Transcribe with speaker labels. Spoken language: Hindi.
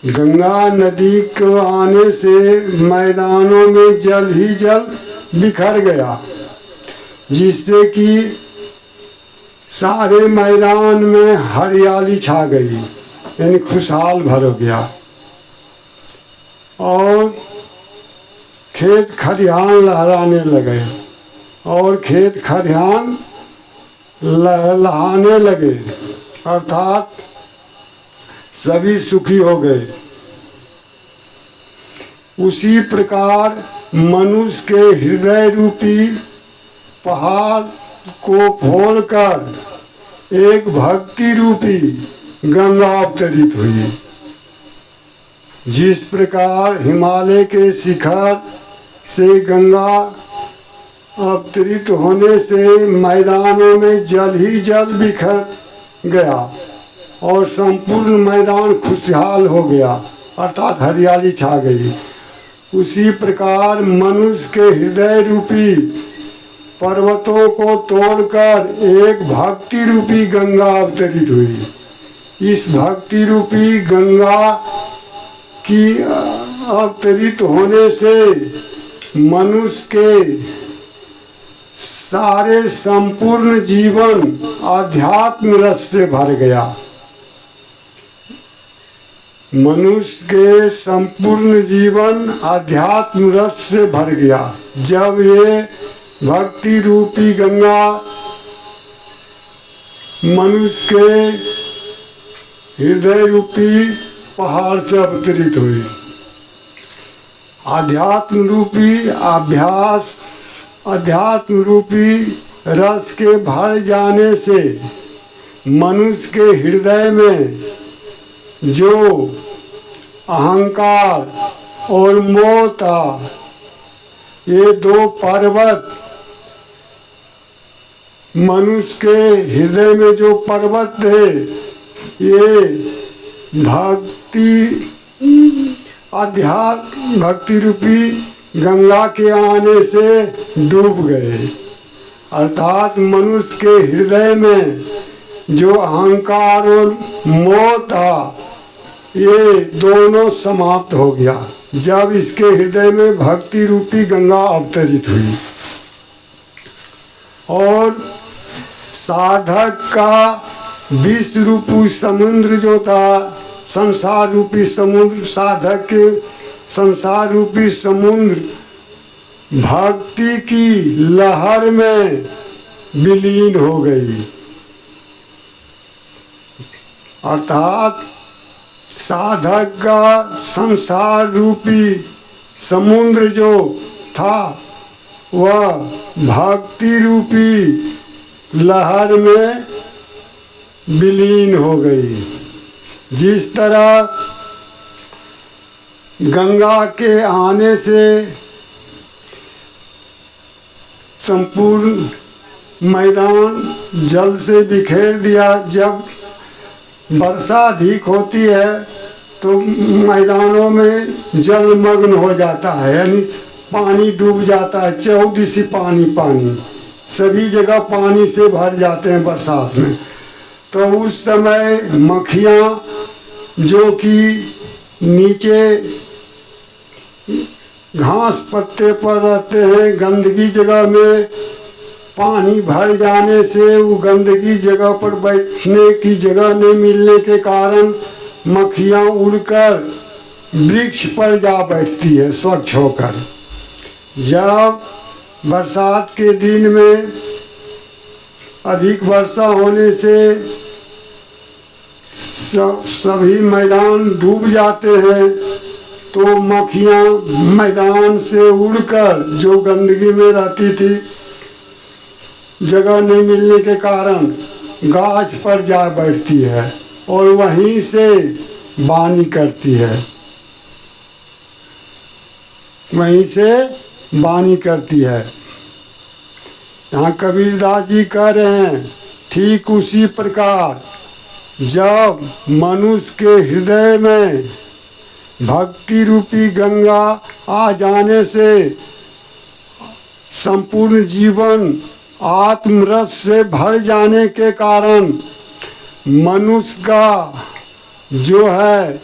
Speaker 1: गंगा नदी को आने से मैदानों में जल ही जल बिखर गया, जिससे कि सारे मैदान में हरियाली छा गई, यानी खुशहाल भर गया। और खेत खलिहान लहराने लगे और खेत खलिहान लहराने लगे, अर्थात सभी सुखी हो गए। उसी प्रकार मनुष्य के हृदय रूपी पहाड़ को फोड़कर एक भक्ति रूपी गंगा अवतरित हुई। जिस प्रकार हिमालय के शिखर से गंगा अवतरित होने से मैदानों में जल ही जल बिखर गया और संपूर्ण मैदान खुशहाल हो गया, अर्थात हरियाली छा गई, उसी प्रकार मनुष्य के हृदय रूपी पर्वतों को तोड़कर एक भक्ति रूपी गंगा अवतरित हुई। इस भक्ति रूपी गंगा की अवतरित होने से मनुष्य के सारे संपूर्ण जीवन आध्यात्म रस से भर गया। मनुष्य के संपूर्ण जीवन आध्यात्म रस से भर गया जब ये भक्ति रूपी गंगा मनुष्य के हृदय रूपी पहाड़ से अवतरित हुई। आध्यात्म रूपी अभ्यास, अध्यात्म रूपी रस के भर जाने से मनुष्य के हृदय में जो अहंकार और मोह था, ये दो पर्वत, मनुष्य के हृदय में जो पर्वत थे, ये भक्ति अध्यात्म भक्ति रूपी गंगा के आने से डूब गए। अर्थात मनुष्य के हृदय में जो अहंकार और मोह था, ये दोनों समाप्त हो गया जब इसके हृदय में भक्ति रूपी गंगा अवतरित हुई। और साधक का विश्व रूपी समुद्र जो था, संसार रूपी समुद्र, साधक के संसार रूपी समुद्र भक्ति की लहर में विलीन हो गई। अर्थात साधक का संसार रूपी समुद्र जो था, वह भक्ति रूपी लहर में विलीन हो गई। जिस तरह गंगा के आने से संपूर्ण मैदान जल से बिखेर दिया, जब वर्षा अधिक होती है तो मैदानों में जलमग्न हो जाता है, यानी पानी डूब जाता है, चौदिशी पानी पानी, सभी जगह पानी से भर जाते हैं बरसात में। तो उस समय मक्खियाँ जो कि नीचे घास पत्ते पर रहते हैं, गंदगी जगह में पानी भर जाने से वो गंदगी जगह पर बैठने की जगह नहीं मिलने के कारण मक्खियाँ उड़कर वृक्ष पर जा बैठती है स्वच्छ होकर। जब बरसात के दिन में अधिक वर्षा होने से सभी मैदान डूब जाते हैं, तो मक्खियाँ मैदान से उड़कर जो गंदगी में रहती थी, जगह नहीं मिलने के कारण गाछ पर जा बैठती है और वहीं से वाणी करती है, वहीं से वाणी करती है। यहाँ कबीरदास जी कह रहे हैं, ठीक उसी प्रकार जब मनुष्य के हृदय में भक्ति रूपी गंगा आ जाने से संपूर्ण जीवन आत्मरस से भर जाने के कारण मनुष्य का जो है